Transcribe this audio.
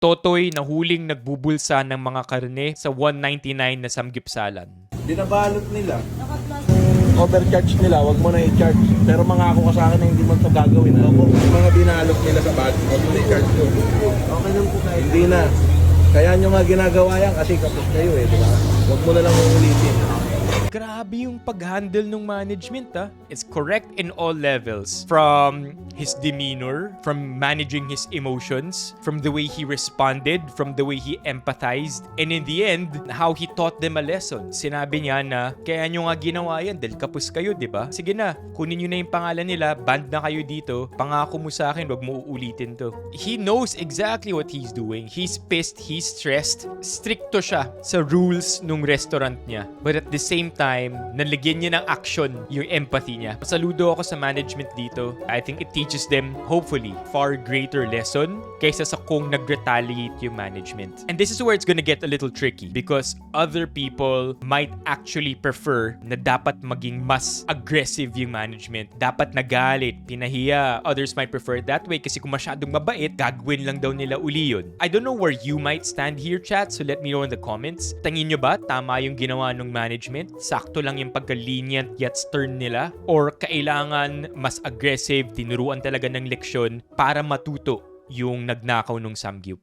Totoy na huling nagbubulsa ng mga karne sa 199 na samgyupsalan. Binabalot nila. Overcharge nila, wag mo na i-charge. Pero mangako ka sa akin na hindi mo ito gagawin. Opo, yung mga binalot nila sa bag, wag mo na i-charge ko. Okay lang po tayo. Hindi na. Kaya nyo nga ginagawa yan kasi kapos kayo eh, di ba? Wag mo na lang uulitin. Grabe yung pag-handle ng management, ha? It's correct in all levels. From his demeanor, from managing his emotions, from the way he responded, from the way he empathized, and in the end, how he taught them a lesson. Sinabi niya na, kaya nyo nga ginawa yan dahil kapos kayo, di ba? Sige na, kunin nyo na yung pangalan nila, band na kayo dito, pangako mo sa akin, wag mo uulitin to. He knows exactly what he's doing. He's pissed, he's stressed. Stricto siya sa rules nung restaurant niya. But at the same time, nalagyan niya ng action yung empathy niya. Saludo ako sa management dito. I think it teaches them, hopefully, far greater lesson kaysa sa kung nag-retaliate yung management. And this is where it's gonna get a little tricky because other people might actually prefer na dapat maging mas aggressive yung management. Dapat nagalit, pinahiya. Others might prefer it that way kasi kung masyadong mabait, gagawin lang daw nila uli yun. I don't know where you might stand here, chat, so let me know in the comments. Tingin nyo ba tama yung ginawa ng management? Sakto lang yung pagka-lenient yet stern nila? Or kailangan mas aggressive, tinuruan talaga ng leksyon para matuto yung nagnakaw ng samgyup?